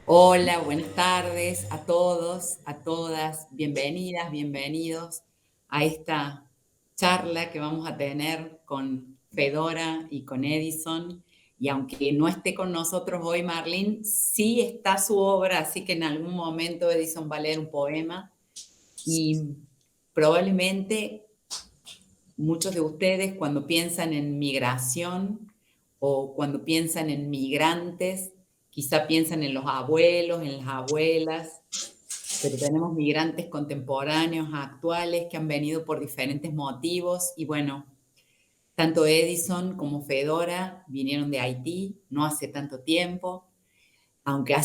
Hola, buenas tardes a todos, a todas. Bienvenidas, bienvenidos a esta charla que vamos a tener con Fedora y con Edison. Y aunque no esté con nosotros hoy Marlene, sí está su obra, así que en algún momento Edison va a leer un poema y probablemente muchos de ustedes cuando piensan en migración o cuando piensan en migrantes, quizá piensan en los abuelos, en las abuelas, pero tenemos migrantes contemporáneos, actuales, que han venido por diferentes motivos y bueno, tanto Edison como Fedora vinieron de Haití no hace tanto tiempo, aunque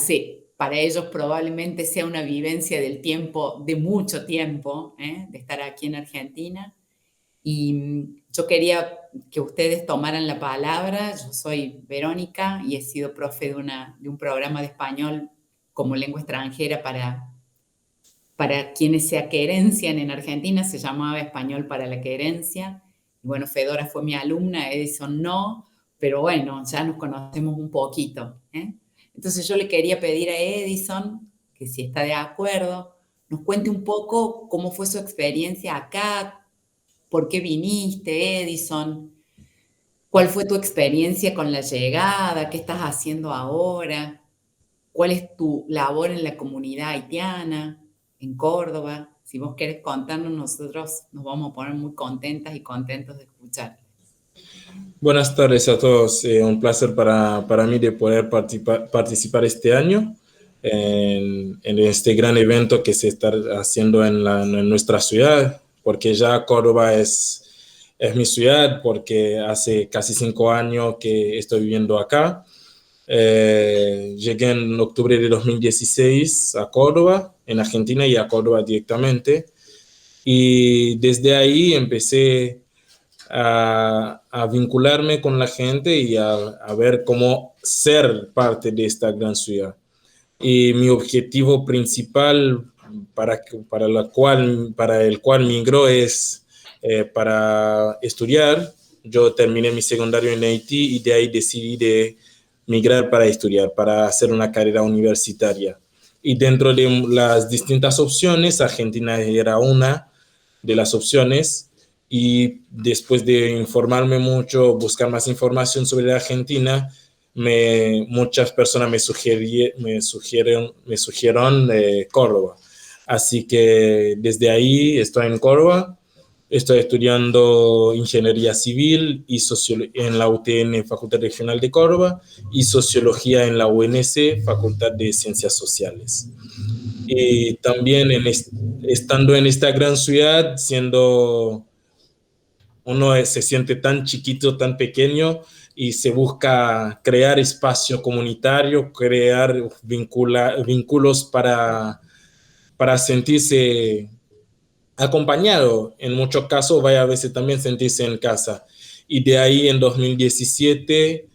para ellos probablemente sea una vivencia del tiempo, de mucho tiempo, de estar aquí en Argentina. Y yo quería que ustedes tomaran la palabra. Yo soy Verónica y he sido profe de un programa de español como lengua extranjera para quienes se querencian en Argentina, se llamaba Español para la Querencia. Y bueno, Fedora fue mi alumna, Edison no, pero bueno, ya nos conocemos un poquito. Entonces yo le quería pedir a Edison, que si está de acuerdo, nos cuente un poco cómo fue su experiencia acá, por qué viniste, Edison, cuál fue tu experiencia con la llegada, qué estás haciendo ahora, cuál es tu labor en la comunidad haitiana, en Córdoba. Si vos querés contarnos, nosotros nos vamos a poner muy contentas y contentos de escuchar. Buenas tardes a todos. Un placer para mí de poder participar este año en este gran evento que se está haciendo en nuestra ciudad, porque ya Córdoba es mi ciudad, porque hace casi 5 años que estoy viviendo acá. Llegué en octubre de 2016 a Córdoba, en Argentina, y a Córdoba directamente. Y desde ahí empecé a vincularme con la gente y a ver cómo ser parte de esta gran ciudad. Y mi objetivo principal para el cual migró es para estudiar. Yo terminé mi secundario en Haití y de ahí decidí de migrar para estudiar, para hacer una carrera universitaria. Y dentro de las distintas opciones, Argentina era una de las opciones. Y después de informarme mucho, buscar más información sobre la Argentina, muchas personas me sugirieron Córdoba. Así que desde ahí estoy en Córdoba. Estoy estudiando ingeniería civil y en la UTN, Facultad Regional de Córdoba, y sociología en la UNC, Facultad de Ciencias Sociales. Y también estando en esta gran ciudad, uno se siente tan chiquito, tan pequeño, y se busca crear espacio comunitario, crear vínculos para sentirse acompañado. En muchos casos, vaya a veces también sentirse en casa. Y de ahí en 2017,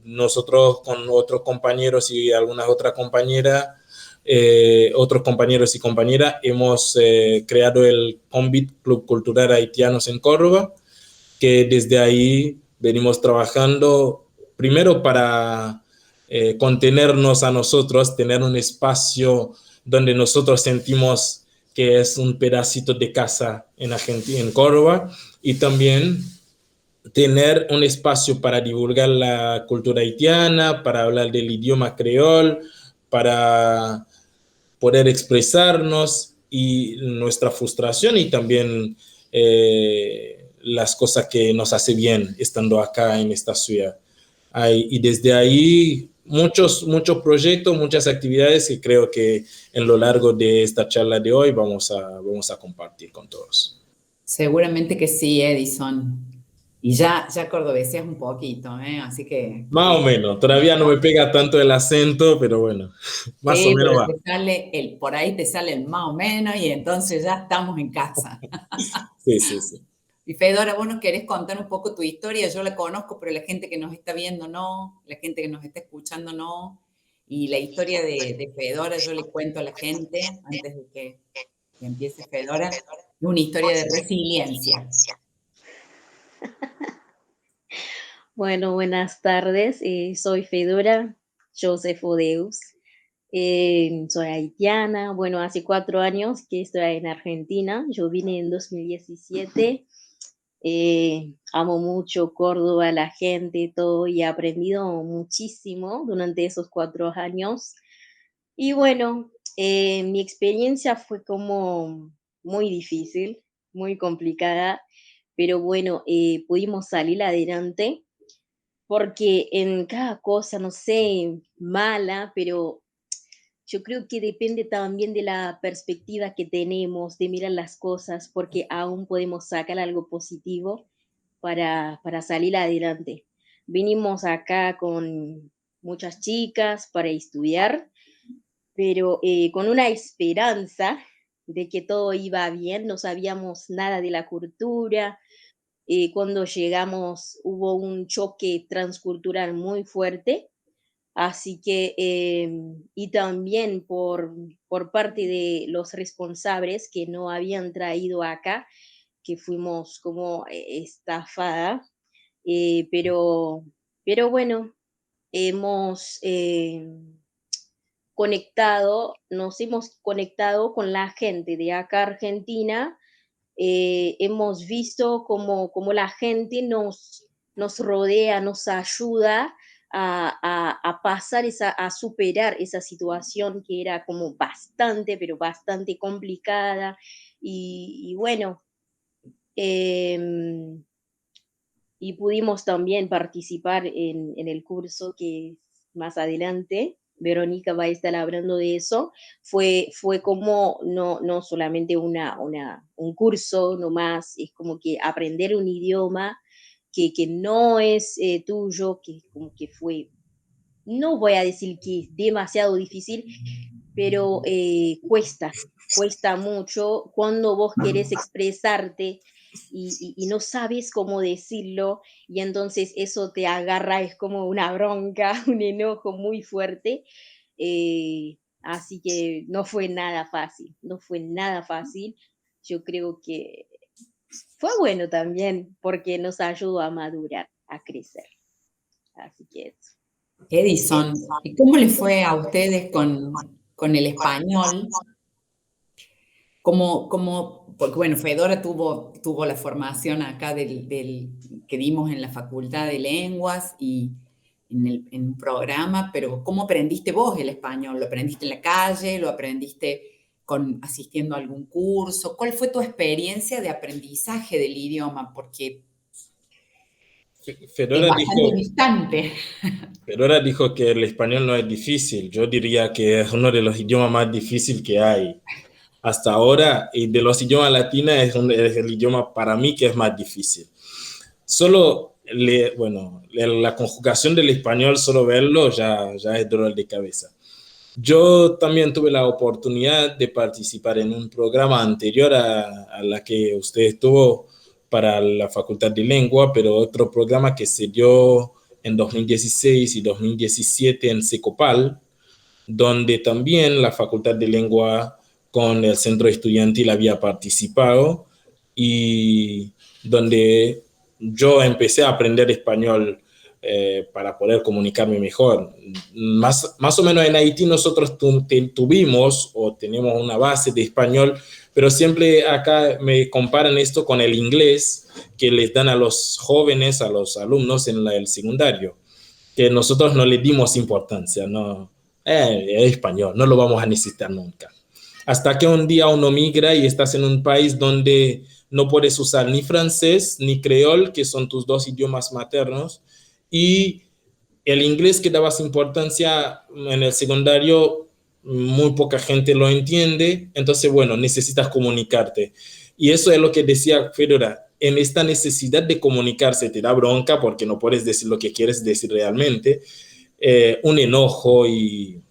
nosotros con otros compañeros y algunas otras compañeras, otros compañeros y compañeras, hemos creado el Convit Club Cultural Haitianos en Córdoba, que desde ahí venimos trabajando primero para contenernos a nosotros, tener un espacio donde nosotros sentimos que es un pedacito de casa en Argentina, en Córdoba, y también tener un espacio para divulgar la cultura haitiana, para hablar del idioma creol, para poder expresarnos y nuestra frustración y también las cosas que nos hace bien estando acá en esta ciudad. Y desde ahí muchos proyectos, muchas actividades que creo que en lo largo de esta charla de hoy vamos a compartir con todos. Seguramente que sí, Edison. Y ya cordobeseas un poquito, así que Más o menos, todavía no me pega tanto el acento, pero bueno, más o sí, menos pero va. por ahí te sale el más o menos y entonces ya estamos en casa. Sí, sí, sí. Y Fedora, vos nos querés contar un poco tu historia. Yo la conozco, pero la gente que nos está viendo no, la gente que nos está escuchando no. Y la historia de Fedora yo le cuento a la gente antes de que empiece Fedora. Una historia de resiliencia. Bueno, buenas tardes. Soy Fedora Joseph Odeus. Soy haitiana. Bueno, hace 4 años que estoy en Argentina. Yo vine en 2017. Amo mucho Córdoba, la gente, todo, y he aprendido muchísimo durante esos 4 años. Y bueno, mi experiencia fue como muy difícil, muy complicada, pero bueno, pudimos salir adelante porque en cada cosa, no sé, mala, pero yo creo que depende también de la perspectiva que tenemos, de mirar las cosas, porque aún podemos sacar algo positivo para salir adelante. Vinimos acá con muchas chicas para estudiar, pero con una esperanza de que todo iba bien, no sabíamos nada de la cultura. Cuando llegamos hubo un choque transcultural muy fuerte, así que, y también por parte de los responsables que no habían traído acá, que fuimos como estafada, pero, bueno, hemos nos hemos conectado con la gente de acá Argentina. Hemos visto cómo la gente nos rodea, nos ayuda a pasar a superar esa situación que era como bastante, pero bastante complicada. Y bueno, em, y pudimos también participar en el curso que es más adelante. Verónica va a estar hablando de eso. Fue como no solamente un curso nomás, es como que aprender un idioma que no es tuyo, que como que fue, no voy a decir que es demasiado difícil, pero cuesta mucho cuando vos querés expresarte y no sabes cómo decirlo, y entonces eso te agarra, es como una bronca, un enojo muy fuerte. Así que no fue nada fácil, no fue nada fácil. Yo creo que fue bueno también porque nos ayudó a madurar, a crecer. Así que eso. Edison, ¿y cómo le fue a ustedes con el español? Porque bueno, Fedora tuvo la formación acá que dimos en la Facultad de Lenguas y en un programa, pero ¿cómo aprendiste vos el español? ¿Lo aprendiste en la calle? ¿Lo aprendiste asistiendo a algún curso? ¿Cuál fue tu experiencia de aprendizaje del idioma? Porque es Fedora bastante dijo, distante. Fedora dijo que el español no es difícil. Yo diría que es uno de los idiomas más difíciles que hay hasta ahora, y de los idiomas latinos es el idioma para mí que es más difícil. Solo, bueno, la conjugación del español, solo verlo ya es dolor de cabeza. Yo también tuve la oportunidad de participar en un programa anterior a la que usted estuvo para la Facultad de Lengua, pero otro programa que se dio en 2016 y 2017 en Secopal, donde también la Facultad de Lengua con el centro estudiantil había participado, y donde yo empecé a aprender español para poder comunicarme mejor. Más o menos en Haití nosotros tuvimos o tenemos una base de español, pero siempre acá me comparan esto con el inglés que les dan a los jóvenes, a los alumnos en el secundario, que nosotros no le dimos importancia, no, es español, no lo vamos a necesitar nunca. Hasta que un día uno migra y estás en un país donde no puedes usar ni francés ni creol, que son tus dos idiomas maternos, y el inglés que dabas importancia en el secundario, muy poca gente lo entiende, entonces, bueno, necesitas comunicarte. Y eso es lo que decía Fedora, en esta necesidad de comunicarse te da bronca porque no puedes decir lo que quieres decir realmente, un enojo y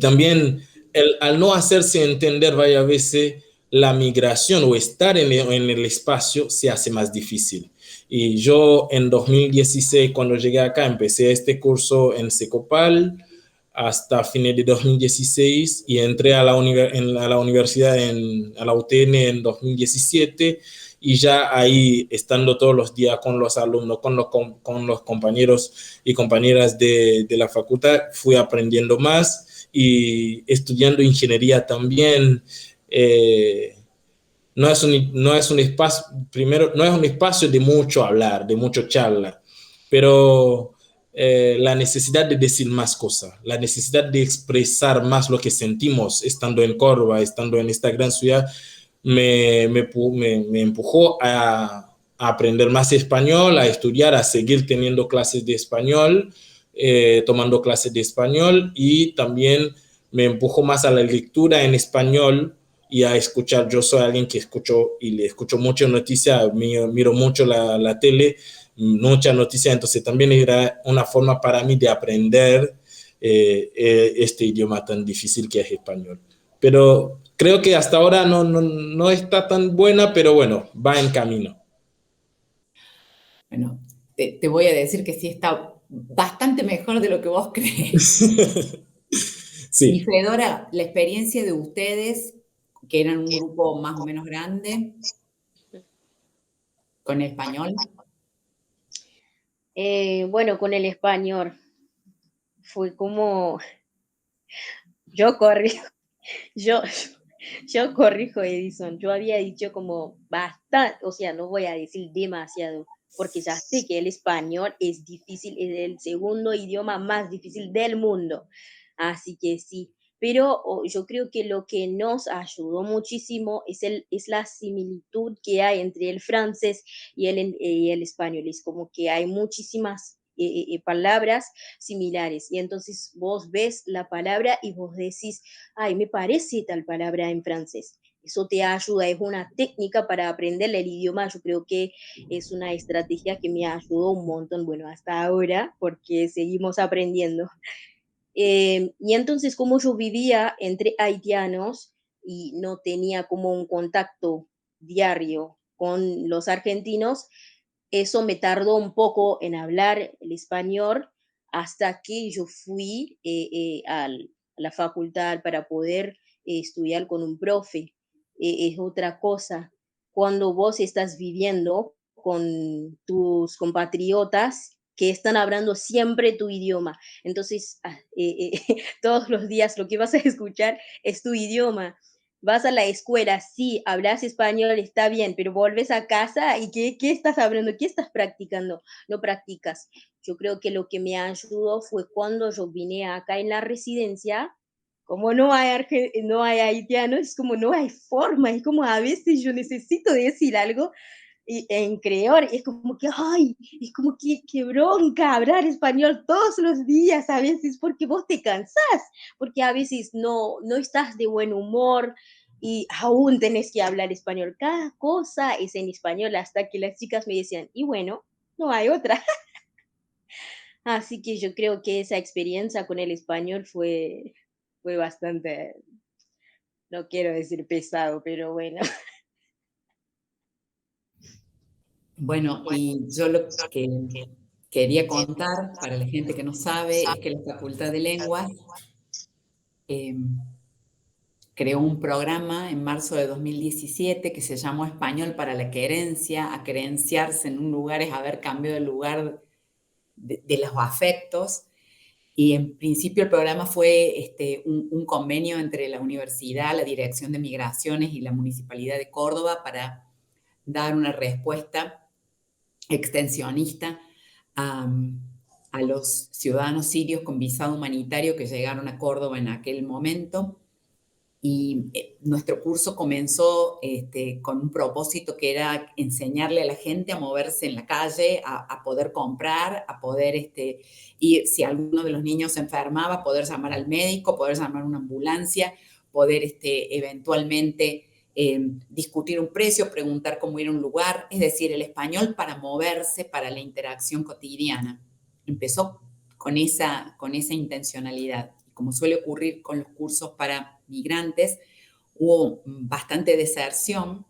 también al no hacerse entender varias veces la migración o estar en el espacio se hace más difícil. Y yo en 2016, cuando llegué acá, empecé este curso en Secopal, hasta fines de 2016 y entré a la universidad, a la UTN en 2017 y ya ahí estando todos los días con los alumnos, con los compañeros y compañeras de la facultad, fui aprendiendo más y estudiando ingeniería también. No es un espacio, primero, no es un espacio de mucho hablar, de mucho charla, pero la necesidad de decir más cosas, la necesidad de expresar más lo que sentimos estando en Córdoba, estando en esta gran ciudad, me empujó a aprender más español, a estudiar, a seguir teniendo clases de español, tomando clases de español y también me empujó más a la lectura en español y a escuchar. Yo soy alguien que escucho y le escucho mucho noticias, miro mucho la tele, muchas noticias, entonces también era una forma para mí de aprender este idioma tan difícil que es español. Pero creo que hasta ahora no está tan buena, pero bueno, va en camino. Bueno, te voy a decir que sí está bastante mejor de lo que vos crees. Y Sí. Fedora, la experiencia de ustedes, que eran un grupo más o menos grande, con el español. Bueno, con el español fue como, yo corrí, yo, yo corrijo, Edison. Yo había dicho como bastante, o sea, no voy a decir demasiado, porque ya sé que el español es difícil, es el segundo idioma más difícil del mundo. Así que sí. Pero yo creo que lo que nos ayudó muchísimo es la similitud que hay entre el francés y el español. Es como que hay muchísimas palabras similares. Y entonces vos ves la palabra y vos decís, ay, me parece tal palabra en francés. Eso te ayuda, es una técnica para aprender el idioma. Yo creo que es una estrategia que me ayudó un montón, bueno, hasta ahora, porque seguimos aprendiendo. Y entonces, como yo vivía entre haitianos y no tenía como un contacto diario con los argentinos, eso me tardó un poco en hablar el español hasta que yo fui a la facultad para poder estudiar con un profe. Es otra cosa. Cuando vos estás viviendo con tus compatriotas que están hablando siempre tu idioma, entonces todos los días lo que vas a escuchar es tu idioma. Vas a la escuela, sí, hablas español, está bien, pero vuelves a casa y ¿qué estás hablando? ¿Qué estás practicando? No practicas. Yo creo que lo que me ayudó fue cuando yo vine acá en la residencia, como no hay haitianos, es como no hay forma, es como a veces yo necesito decir algo en creador, es como que, ay, es como que bronca hablar español todos los días a veces, porque vos te cansás, porque a veces no estás de buen humor y aún tenés que hablar español. Cada cosa es en español hasta que las chicas me decían, y bueno, no hay otra. Así que yo creo que esa experiencia con el español fue bastante, no quiero decir pesado, pero bueno. Bueno, y yo lo que quería contar para la gente que no sabe es que la Facultad de Lenguas eh, creó un programa en marzo de 2017 que se llamó Español para la Querencia. A querenciarse en un lugar es haber cambiado el lugar de los afectos. Y en principio el programa fue un convenio entre la universidad, la Dirección de Migraciones y la Municipalidad de Córdoba para dar una respuesta extensionista a, a los ciudadanos sirios con visado humanitario que llegaron a Córdoba en aquel momento. Y nuestro curso comenzó con un propósito que era enseñarle a la gente a moverse en la calle, a poder comprar, a poder, y si alguno de los niños se enfermaba, poder llamar al médico, poder llamar a una ambulancia, poder eventualmente discutir un precio, preguntar cómo ir a un lugar, es decir, el español para moverse, para la interacción cotidiana. Empezó con esa intencionalidad. Como suele ocurrir con los cursos para migrantes, hubo bastante deserción,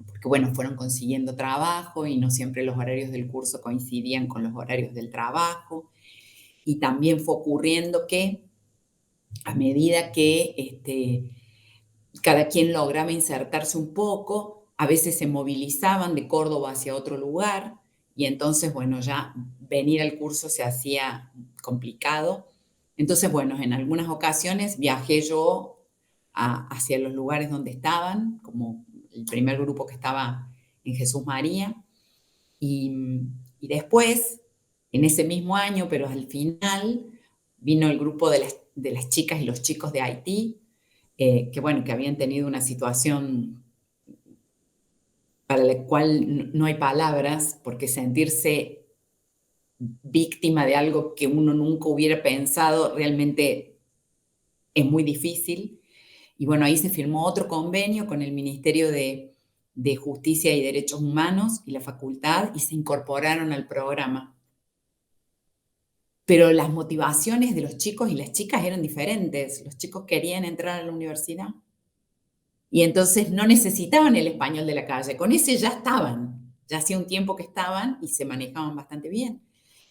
porque bueno, fueron consiguiendo trabajo y no siempre los horarios del curso coincidían con los horarios del trabajo. y también fue ocurriendo que a medida que cada quien lograba insertarse un poco, a veces se movilizaban de Córdoba hacia otro lugar y entonces, bueno, ya venir al curso se hacía complicado. Entonces, bueno, en algunas ocasiones viajé yo hacia los lugares donde estaban, como el primer grupo que estaba en Jesús María, y después, en ese mismo año, pero al final, vino el grupo de las chicas y los chicos de Haití, que bueno, que habían tenido una situación para la cual no hay palabras, porque sentirse víctima de algo que uno nunca hubiera pensado realmente es muy difícil. Y bueno, ahí se firmó otro convenio con el Ministerio de Justicia y Derechos Humanos y la facultad y se incorporaron al programa. Pero las motivaciones de los chicos y las chicas eran diferentes. Los chicos querían entrar a la universidad y entonces no necesitaban el español de la calle. Con ese ya estaban. Ya hacía un tiempo que estaban y se manejaban bastante bien.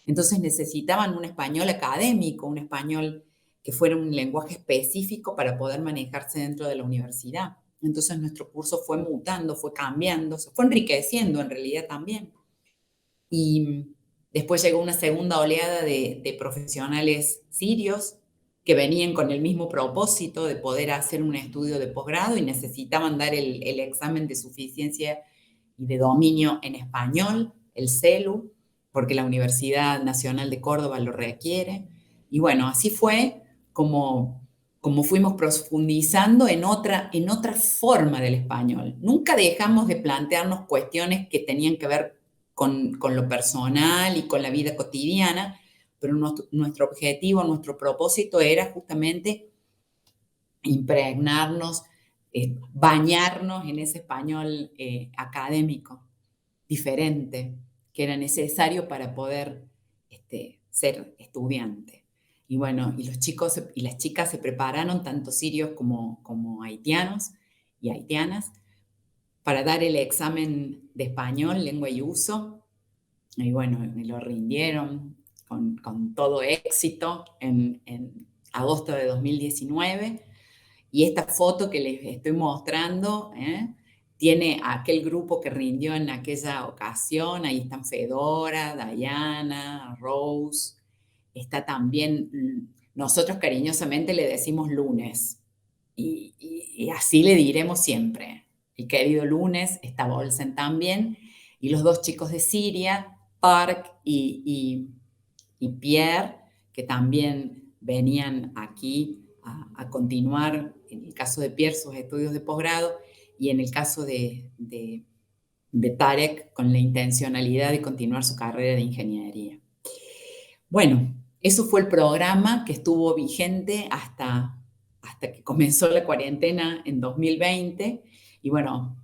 Entonces necesitaban un español académico, un español que fuera un lenguaje específico para poder manejarse dentro de la universidad. Entonces nuestro curso fue mutando, fue cambiando, se fue enriqueciendo en realidad también. Y después llegó una segunda oleada de profesionales sirios que venían con el mismo propósito de poder hacer un estudio de posgrado y necesitaban dar el examen de suficiencia y de dominio en español, el CELU, porque la Universidad Nacional de Córdoba lo requiere. Y bueno, así fue como fuimos profundizando en otra forma del español. Nunca dejamos de plantearnos cuestiones que tenían que ver con lo personal y con la vida cotidiana, pero nuestro objetivo, nuestro propósito era justamente impregnarnos, bañarnos en ese español académico diferente que era necesario para poder ser estudiante. Y bueno, y los chicos y las chicas se prepararon, tanto sirios como haitianos y haitianas, para dar el examen de español, lengua y uso. Y bueno, me lo rindieron con todo éxito en agosto de 2019. Y esta foto que les estoy mostrando, tiene a aquel grupo que rindió en aquella ocasión. Ahí están Fedora, Diana, Rose. Está también, nosotros cariñosamente le decimos Lunes. Y así le diremos siempre. El querido Lunes, está Bolsen también. Y los dos chicos de Siria, Park y Pierre, que también venían aquí a continuar, en el caso de Pierre, sus estudios de posgrado, y en el caso de Tarek, con la intencionalidad de continuar su carrera de ingeniería. Bueno, eso fue el programa que estuvo vigente hasta que comenzó la cuarentena en 2020, y bueno,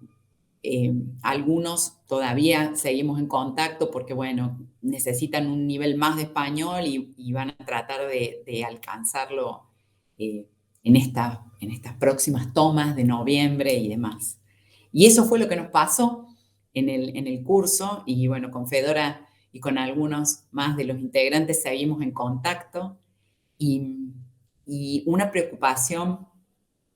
algunos todavía seguimos en contacto porque, bueno, necesitan un nivel más de español y van a tratar de alcanzarlo en estas próximas tomas de noviembre y demás. Y eso fue lo que nos pasó en el curso y, bueno, con Fedora y con algunos más de los integrantes seguimos en contacto y una preocupación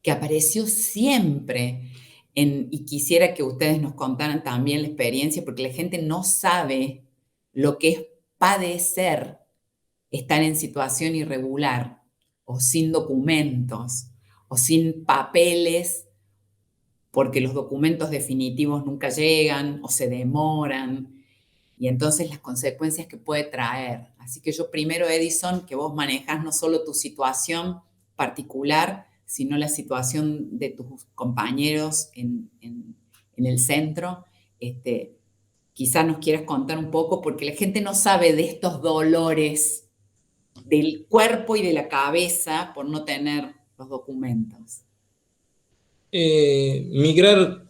que apareció siempre y quisiera que ustedes nos contaran también la experiencia, porque la gente no sabe lo que es padecer estar en situación irregular o sin documentos o sin papeles, porque los documentos definitivos nunca llegan o se demoran, y entonces las consecuencias que puede traer. Así que yo primero, Edison, que vos manejás no solo tu situación particular, sino la situación de tus compañeros en el centro, quizás nos quieras contar un poco, porque la gente no sabe de estos dolores del cuerpo y de la cabeza por no tener los documentos. Migrar,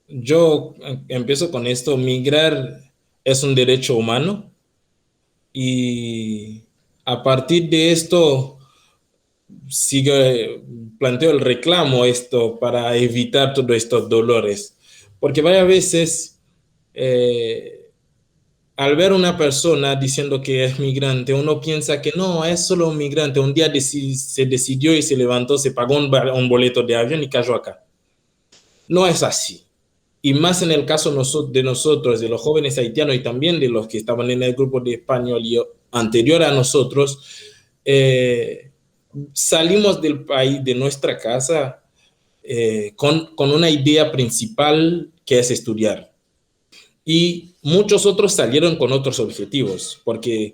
yo empiezo con esto, migrar es un derecho humano y a partir de esto planteo el reclamo esto para evitar todos estos dolores, porque varias veces al ver una persona diciendo que es migrante, uno piensa que no, es solo un migrante. Un día se decidió y se levantó, se pagó un boleto de avión y cayó acá. No es así. Y más en el caso de nosotros, de los jóvenes haitianos y también de los que estaban en el grupo de español y anterior a nosotros, salimos del país, de nuestra casa, con una idea principal que es estudiar. Y muchos otros salieron con otros objetivos, porque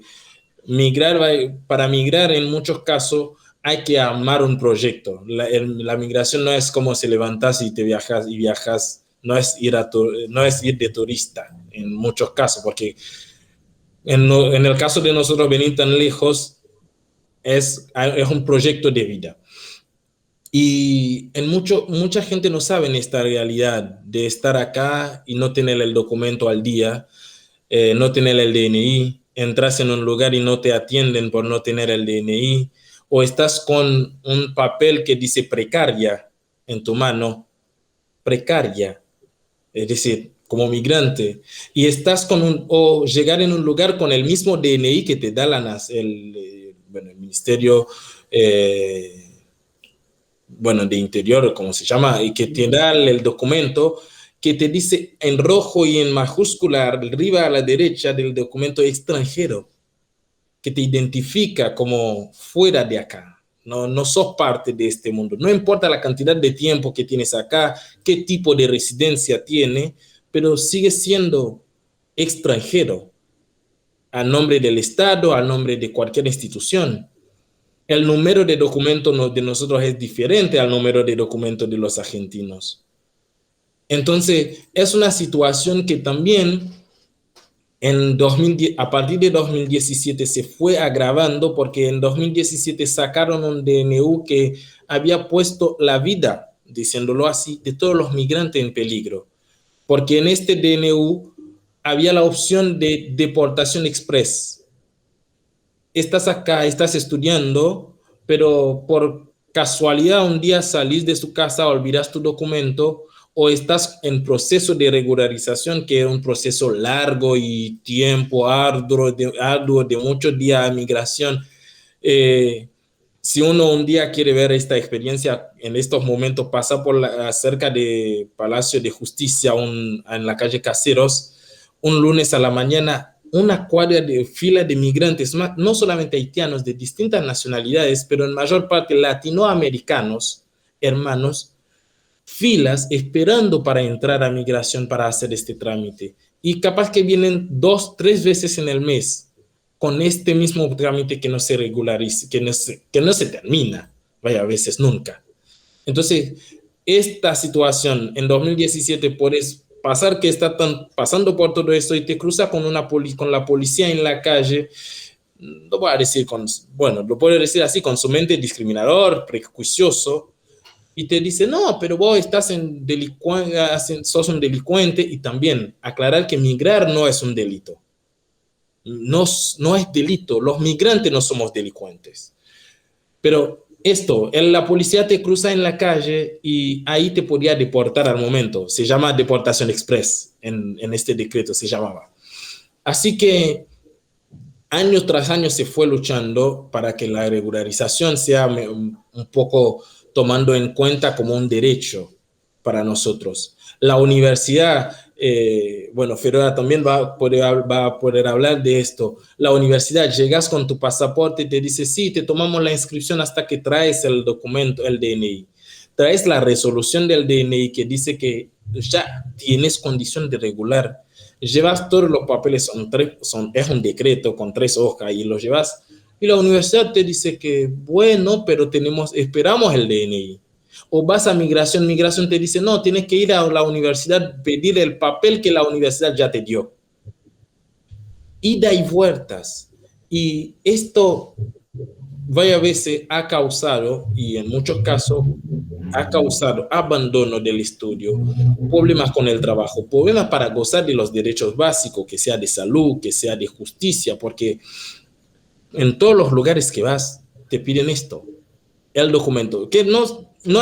para migrar en muchos casos hay que amar un proyecto. La migración no es como si levantas y te viajas, no es ir de turista en muchos casos, porque en el caso de nosotros venir tan lejos es un proyecto de vida. Y mucha gente no sabe esta realidad de estar acá y no tener el documento al día, no tener el DNI, entras en un lugar y no te atienden por no tener el DNI, o estás con un papel que dice precaria en tu mano, precaria, es decir, como migrante, y estás o llegar en un lugar con el mismo DNI que te da el Ministerio de Interior, como se llama, y que te da el documento que te dice en rojo y en mayúscula arriba a la derecha del documento extranjero, que te identifica como fuera de acá. No sos parte de este mundo. No importa la cantidad de tiempo que tienes acá, qué tipo de residencia tiene, pero sigue siendo extranjero a nombre del Estado, a nombre de cualquier institución. El número de documentos de nosotros es diferente al número de documentos de los argentinos. Entonces, es una situación que también a partir de 2017 se fue agravando, porque en 2017 sacaron un DNU que había puesto la vida, diciéndolo así, de todos los migrantes en peligro, porque en este DNU había la opción de deportación express. Estás acá, estás estudiando, pero por casualidad un día salís de su casa, olvidas tu documento, o estás en proceso de regularización, que es un proceso largo y tiempo arduo de muchos días de migración. Si uno un día quiere ver esta experiencia, en estos momentos pasa cerca de Palacio de Justicia, en la calle Caseros, un lunes a la mañana, una cuadra de fila de migrantes, no solamente haitianos, de distintas nacionalidades, pero en mayor parte latinoamericanos, hermanos, filas esperando para entrar a migración para hacer este trámite. Y capaz que vienen 2, 3 veces en el mes con este mismo trámite que no se regulariza, que no se termina, vaya, a veces nunca. Entonces, esta situación en 2017 puedes pasar que pasando por todo esto y te cruza con la policía en la calle, lo voy a decir lo puedo decir así, con su mente discriminador, prejuicioso, y te dice, no, pero vos sos un delincuente. Y también aclarar que migrar no es un delito. No es delito. Los migrantes no somos delincuentes. Pero la policía te cruza en la calle y ahí te podía deportar al momento. Se llama deportación express, en este decreto se llamaba. Así que año tras año se fue luchando para que la regularización sea un poco tomando en cuenta como un derecho para nosotros. La universidad, Fedora también va a poder hablar de esto. La universidad, llegas con tu pasaporte y te dice, sí, te tomamos la inscripción hasta que traes el documento, el DNI. Traes la resolución del DNI que dice que ya tienes condición de regular. Llevas todos los papeles, es un decreto con 3 hojas y los llevas. Y la universidad te dice que, bueno, pero esperamos el DNI. O vas a migración te dice, no, tienes que ir a la universidad, pedir el papel que la universidad ya te dio. Ida y vueltas. Y esto varias veces ha causado, y en muchos casos, ha causado abandono del estudio, problemas con el trabajo, problemas para gozar de los derechos básicos, que sea de salud, que sea de justicia, porque en todos los lugares que vas te piden esto, el documento, que no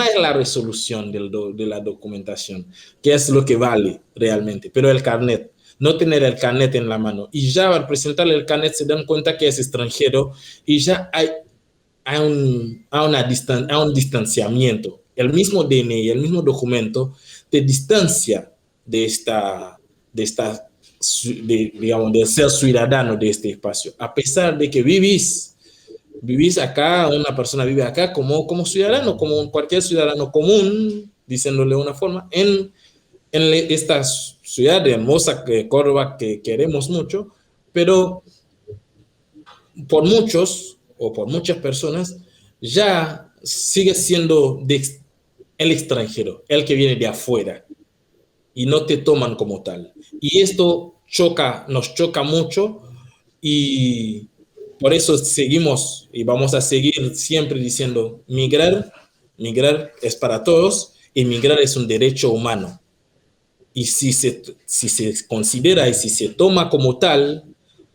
es la resolución de la documentación, que es lo que vale realmente, pero el carnet. no tener el carnet en la mano. Y ya al presentarle el carnet se dan cuenta que es extranjero y ya hay un distanciamiento. El mismo DNI, el mismo documento, te distancia de digamos, de ser ciudadano de este espacio. A pesar de que vivís acá, una persona vive acá como ciudadano, como cualquier ciudadano común, diciéndole de una forma, en esta ciudad hermosa de Córdoba que queremos mucho, pero por muchos o por muchas personas ya sigue siendo el extranjero, el que viene de afuera y no te toman como tal. Y esto nos choca mucho y por eso seguimos y vamos a seguir siempre diciendo migrar es para todos y migrar es un derecho humano. Y si se considera y si se toma como tal,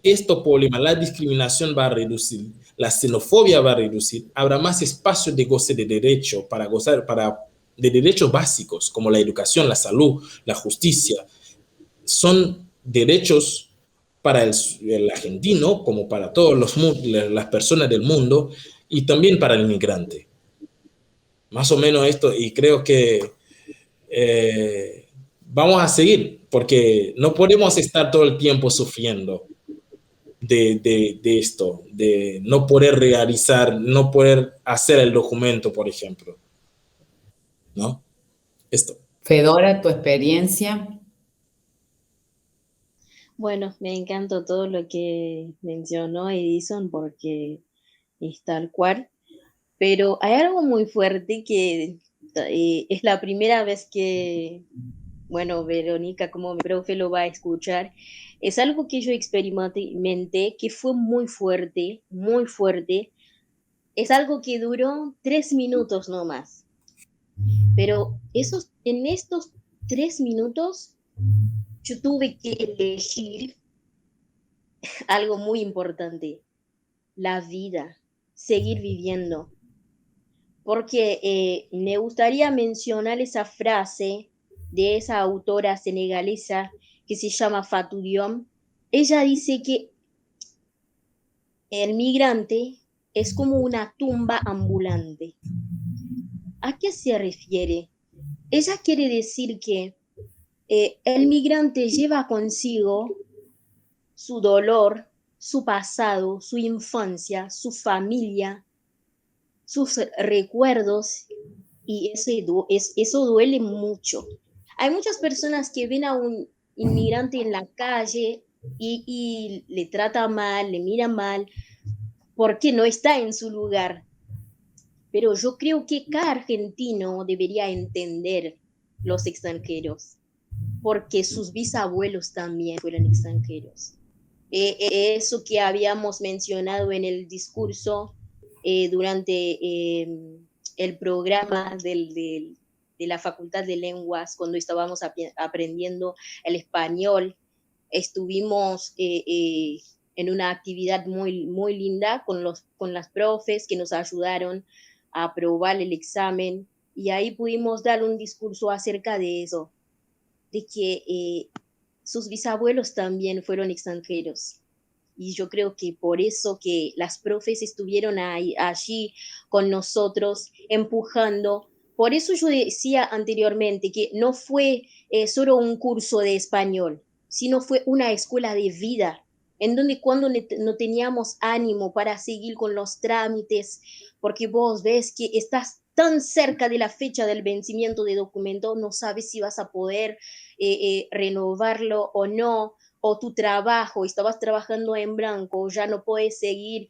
esto problema, la discriminación va a reducir, la xenofobia va a reducir, habrá más espacio de goce de derecho para gozar de derechos básicos como la educación, la salud, la justicia. Son derechos para el argentino como para todas las personas del mundo y también para el inmigrante. Más o menos esto, y creo que vamos a seguir, porque no podemos estar todo el tiempo sufriendo de esto, de no poder realizar, no poder hacer el documento, por ejemplo. ¿No? Esto. Fedora, tu experiencia. Bueno, me encantó todo lo que mencionó Edison porque es tal cual, pero hay algo muy fuerte que es la primera vez que, bueno, Verónica como mi profe lo va a escuchar. Es algo que yo experimenté que fue muy fuerte, muy fuerte. Es algo que duró 3 minutos no más. Pero en estos 3 minutos yo tuve que elegir algo muy importante, la vida, seguir viviendo. Porque me gustaría mencionar esa frase de esa autora senegalesa que se llama Fatou Diom. Ella dice que el migrante es como una tumba ambulante. ¿A qué se refiere? Ella quiere decir que el migrante lleva consigo su dolor, su pasado, su infancia, su familia, sus recuerdos, y eso duele mucho. Hay muchas personas que ven a un inmigrante en la calle y le trata mal, le mira mal, porque no está en su lugar. Pero yo creo que cada argentino debería entender los extranjeros, porque sus bisabuelos también fueron extranjeros. Eso que habíamos mencionado en el discurso durante el programa de la Facultad de Lenguas, cuando estábamos aprendiendo el español, estuvimos en una actividad muy, muy linda con las profes que nos ayudaron a aprobar el examen y ahí pudimos dar un discurso acerca de eso, de que sus bisabuelos también fueron extranjeros. Y yo creo que por eso que las profes estuvieron allí con nosotros empujando. Por eso yo decía anteriormente que no fue solo un curso de español, sino fue una escuela de vida, en donde cuando no teníamos ánimo para seguir con los trámites, porque vos ves que estás tan cerca de la fecha del vencimiento de documento, no sabes si vas a poder renovarlo o no, o tu trabajo, estabas trabajando en blanco, ya no puedes seguir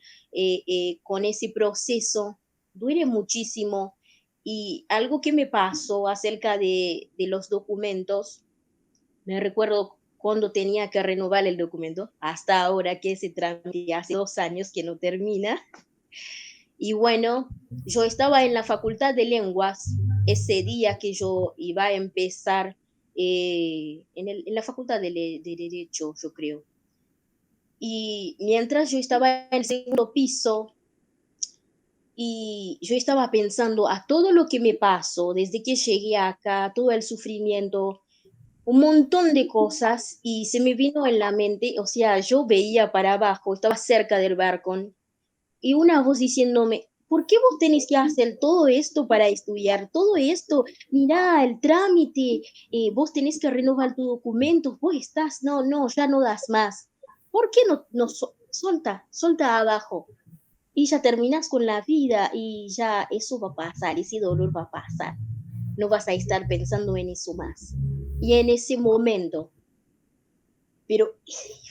con ese proceso, duele muchísimo. Y algo que me pasó acerca de los documentos, me recuerdo cuando tenía que renovar el documento, hasta ahora que ese trámite hace 2 años que no termina. Y bueno, yo estaba en la Facultad de Lenguas ese día que yo iba a empezar en la Facultad de Derecho, yo creo. Y mientras yo estaba en el segundo piso y yo estaba pensando a todo lo que me pasó desde que llegué acá, todo el sufrimiento, un montón de cosas y se me vino en la mente, o sea, yo veía para abajo, estaba cerca del balcón y una voz diciéndome, ¿por qué vos tenés que hacer todo esto para estudiar? Todo esto, mirá, el trámite, vos tenés que renovar tu documento, vos estás, no, no, ya no das más. ¿Por qué no solta abajo? Y ya terminas con la vida y ya eso va a pasar, ese dolor va a pasar. No vas a estar pensando en eso más. Y en ese momento, pero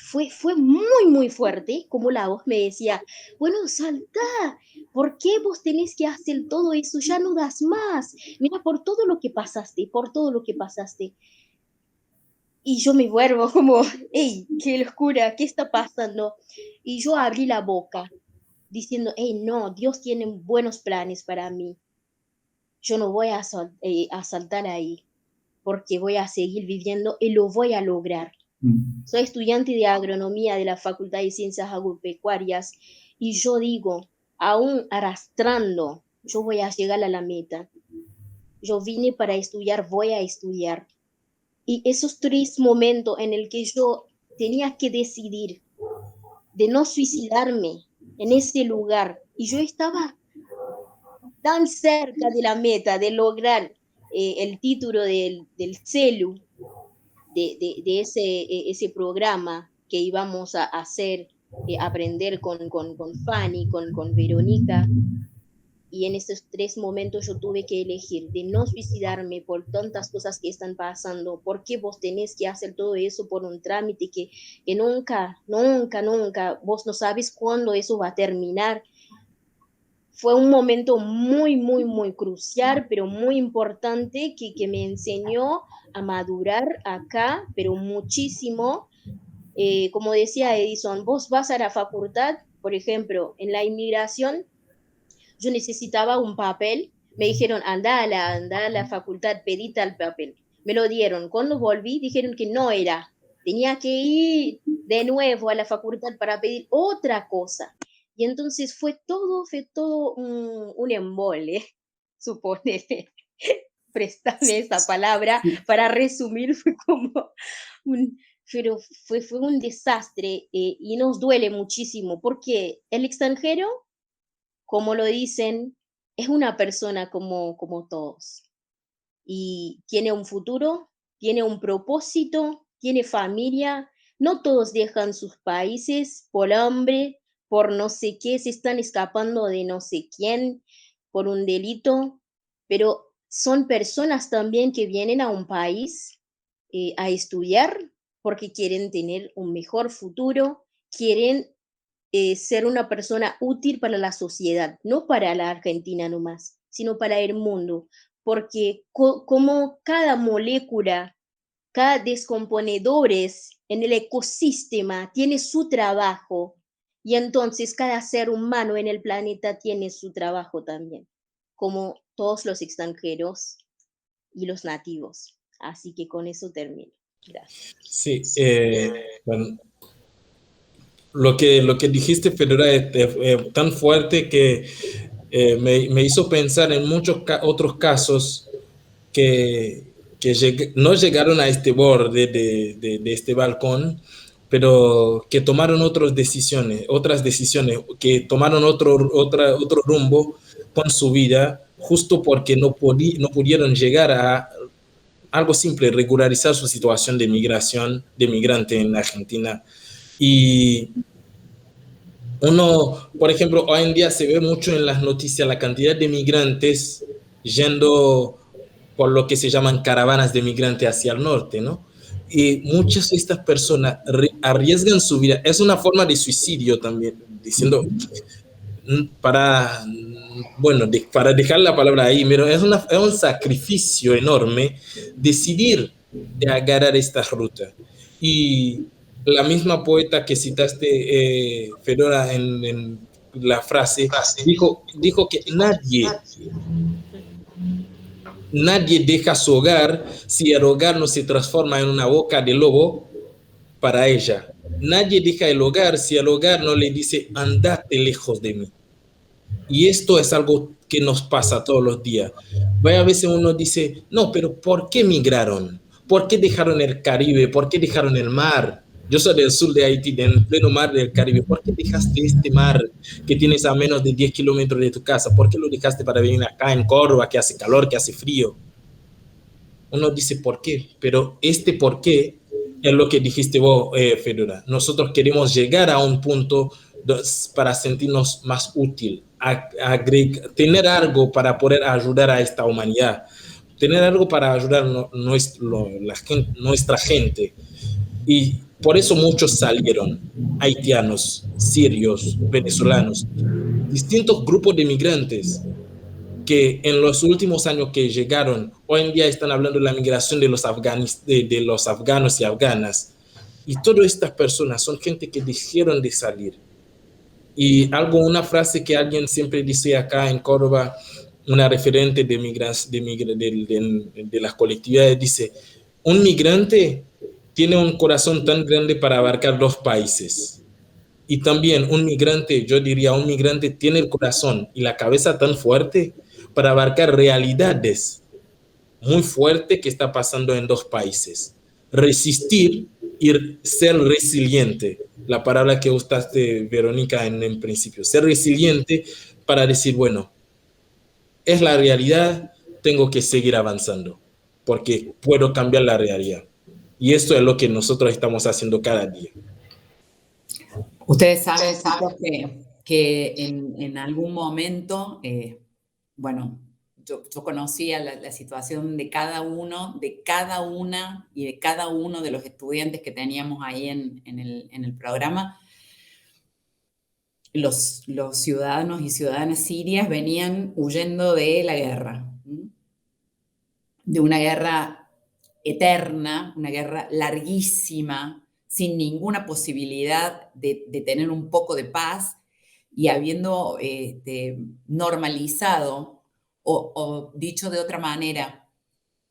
fue muy, muy fuerte, como la voz me decía, bueno, salta, ¿por qué vos tenés que hacer todo eso? Ya no das más, mira, por todo lo que pasaste, por todo lo que pasaste. Y yo me vuelvo como, hey, qué locura, ¿qué está pasando? Y yo abrí la boca diciendo, hey, no, Dios tiene buenos planes para mí. Yo no voy a saltar ahí porque voy a seguir viviendo y lo voy a lograr. Soy estudiante de agronomía de la Facultad de Ciencias Agropecuarias y yo digo, aún arrastrando, yo voy a llegar a la meta. Yo vine para estudiar, voy a estudiar. Y esos 3 momentos en el que yo tenía que decidir de no suicidarme en ese lugar y yo estaba tan cerca de la meta, de lograr el título del CELU, de ese programa que íbamos a hacer, aprender con Fanny, con Verónica. Y en esos 3 momentos yo tuve que elegir de no suicidarme por tantas cosas que están pasando. ¿Por qué vos tenés que hacer todo eso por un trámite que nunca, nunca, nunca, vos no sabes cuándo eso va a terminar? Fue un momento muy, muy, muy crucial, pero muy importante que me enseñó a madurar acá, pero muchísimo. Como decía Edison, vos vas a la facultad, por ejemplo, en la inmigración, yo necesitaba un papel, me dijeron, anda a la facultad, pedí tal papel. Me lo dieron. Cuando volví, dijeron que no era. Tenía que ir de nuevo a la facultad para pedir otra cosa. Y entonces fue todo un embole, suponete. Préstame esa palabra para resumir, fue como un, pero fue un desastre y nos duele muchísimo porque el extranjero, como lo dicen, es una persona como todos y tiene un futuro, tiene un propósito, tiene familia. No todos dejan sus países por hambre, por no sé qué, se están escapando de no sé quién, por un delito, pero son personas también que vienen a un país a estudiar porque quieren tener un mejor futuro, quieren ser una persona útil para la sociedad, no para la Argentina nomás, sino para el mundo, porque como cada molécula, cada descomponedores en el ecosistema tiene su trabajo y entonces cada ser humano en el planeta tiene su trabajo también, como todos los extranjeros y los nativos. Así que con eso termino. Gracias. Sí, bueno, lo que dijiste, Fedora, es tan fuerte que me hizo pensar en muchos otros casos que no llegaron a este borde de este balcón, pero que tomaron otras decisiones, que tomaron otro rumbo con su vida, justo porque no pudieron llegar a algo simple, regularizar su situación de migración, de migrante en Argentina. Y uno, por ejemplo, hoy en día se ve mucho en las noticias la cantidad de migrantes yendo por lo que se llaman caravanas de migrantes hacia el norte, ¿no? Y muchas de estas personas arriesgan su vida. Es una forma de suicidio también, diciendo, para dejar la palabra ahí, pero es un sacrificio enorme decidir de agarrar esta ruta. Y la misma poeta que citaste, Fedora, en la frase, dijo que nadie deja su hogar si el hogar no se transforma en una boca de lobo para ella. Nadie deja el hogar si el hogar no le dice, andate lejos de mí. Y esto es algo que nos pasa todos los días. A veces uno dice, no, pero ¿por qué migraron? ¿Por qué dejaron el Caribe? ¿Por qué dejaron el mar? Yo soy del sur de Haití, del pleno mar del Caribe. ¿Por qué dejaste este mar que tienes a menos de 10 kilómetros de tu casa? ¿Por qué lo dejaste para venir acá en Córdoba, que hace calor, que hace frío? Uno dice por qué, pero este por qué es lo que dijiste vos, Fedora. Nosotros queremos llegar a un punto para sentirnos más útil, tener algo para poder ayudar a esta humanidad, tener algo para ayudar nuestra gente. Y por eso muchos salieron, haitianos, sirios, venezolanos, distintos grupos de migrantes que en los últimos años que llegaron, hoy en día están hablando de la migración de los afganos y afganas. Y todas estas personas son gente que dijeron de salir. Y una frase que alguien siempre dice acá en Córdoba, una referente de las colectividades, dice, un migrante tiene un corazón tan grande para abarcar 2 países. Y también yo diría, un migrante tiene el corazón y la cabeza tan fuerte para abarcar realidades muy fuertes que está pasando en 2 países. Resistir y ser resiliente, la palabra que usaste, Verónica, en principio. Ser resiliente para decir, bueno, es la realidad, tengo que seguir avanzando, porque puedo cambiar la realidad. Y esto es lo que nosotros estamos haciendo cada día. Ustedes saben, que en algún momento, bueno, yo conocía la situación de cada uno, de cada una y de cada uno de los estudiantes que teníamos ahí en el programa. Los ciudadanos y ciudadanas sirias venían huyendo de la guerra, de una guerra eterna, una guerra larguísima, sin ninguna posibilidad de tener un poco de paz, y habiendo normalizado, o dicho de otra manera,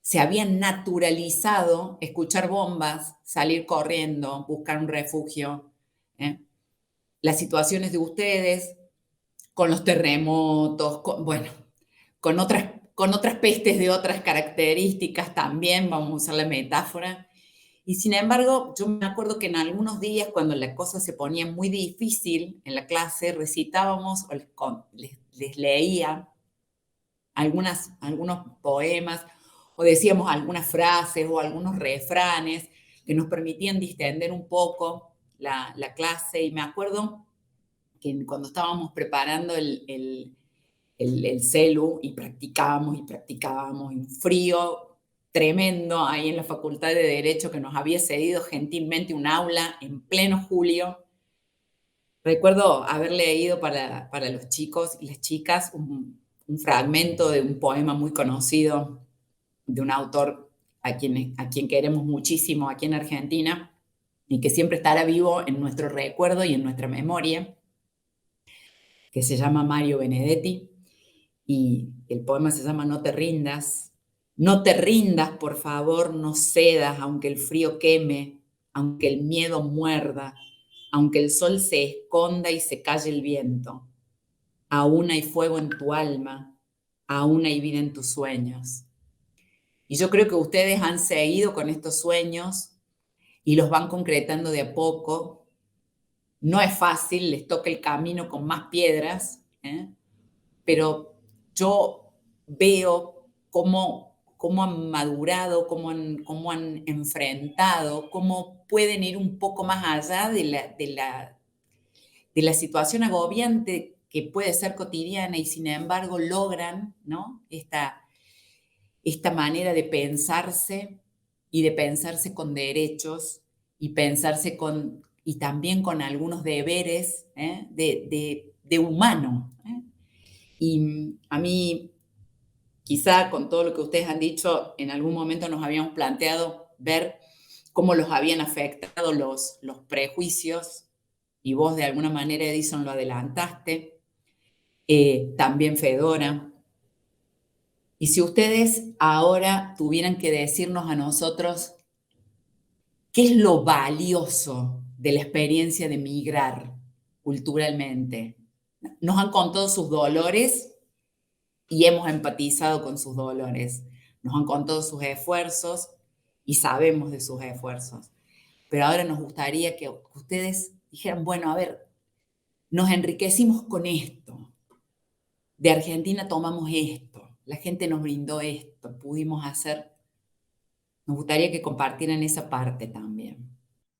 se habían naturalizado escuchar bombas, salir corriendo, buscar un refugio. Las situaciones de ustedes, con los terremotos, con otras pestes de otras características también, vamos a usar la metáfora. Y sin embargo, yo me acuerdo que en algunos días, cuando la cosa se ponía muy difícil en la clase, recitábamos o les leía algunos poemas, o decíamos algunas frases o algunos refranes que nos permitían distender un poco la clase. Y me acuerdo que cuando estábamos preparando el celu y practicábamos, un frío tremendo ahí en la Facultad de Derecho que nos había cedido gentilmente un aula en pleno julio. Recuerdo haber leído para los chicos y las chicas un fragmento de un poema muy conocido de un autor a quien queremos muchísimo aquí en Argentina y que siempre estará vivo en nuestro recuerdo y en nuestra memoria, que se llama Mario Benedetti, y el poema se llama No te rindas. No te rindas, por favor, no cedas, aunque el frío queme, aunque el miedo muerda, aunque el sol se esconda y se calle el viento. Aún hay fuego en tu alma, aún hay vida en tus sueños. Y yo creo que ustedes han seguido con estos sueños y los van concretando de a poco. No es fácil, les toca el camino con más piedras, pero yo veo cómo han madurado, cómo han enfrentado, cómo pueden ir un poco más allá de la situación agobiante que puede ser cotidiana, y sin embargo logran, ¿no?, esta manera de pensarse, y de pensarse con derechos, y pensarse y también con algunos deberes de humano. Y a mí, quizá con todo lo que ustedes han dicho, en algún momento nos habíamos planteado ver cómo los habían afectado los prejuicios, y vos de alguna manera, Edison, lo adelantaste, también Fedora. Y si ustedes ahora tuvieran que decirnos a nosotros qué es lo valioso de la experiencia de migrar culturalmente. Nos han contado sus dolores y hemos empatizado con sus dolores. Nos han contado sus esfuerzos y sabemos de sus esfuerzos. Pero ahora nos gustaría que ustedes dijeran, bueno, a ver, nos enriquecimos con esto. De Argentina tomamos esto. La gente nos brindó esto. Pudimos hacer. Nos gustaría que compartieran esa parte también.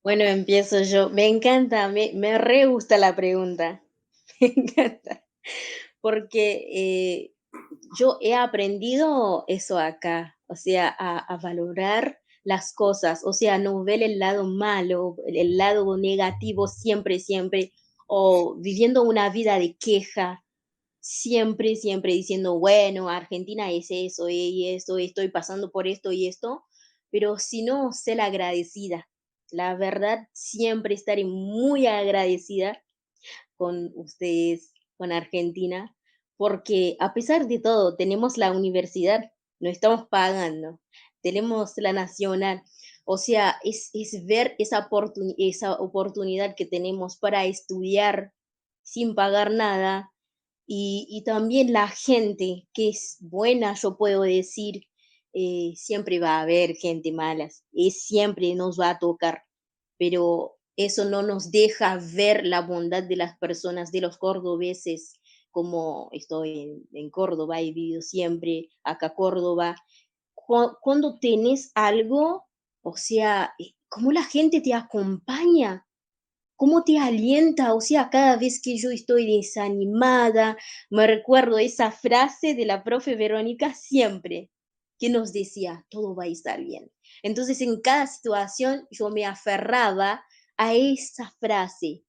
Bueno, empiezo yo. Me encanta, me re gusta la pregunta. Me encanta. Porque yo he aprendido eso acá, o sea, a valorar las cosas, o sea, no ver el lado malo, el lado negativo siempre, siempre, o viviendo una vida de queja, siempre, siempre diciendo, bueno, Argentina es eso y esto, estoy pasando por esto y esto, pero si no, ser agradecida. La verdad, siempre estaré muy agradecida con ustedes, con Argentina, porque a pesar de todo, tenemos la universidad, no estamos pagando, tenemos la nacional, o sea, es ver esa oportunidad que tenemos para estudiar sin pagar nada y también la gente que es buena, yo puedo decir, siempre va a haber gente mala, siempre nos va a tocar, pero eso no nos deja ver la bondad de las personas, de los cordobeses, como estoy en Córdoba, he vivido siempre acá Córdoba. Cuando tenés algo, o sea, cómo la gente te acompaña, cómo te alienta, o sea, cada vez que yo estoy desanimada, me recuerdo esa frase de la profe Verónica siempre, que nos decía, todo va a estar bien. Entonces, en cada situación yo me aferraba a esa frase,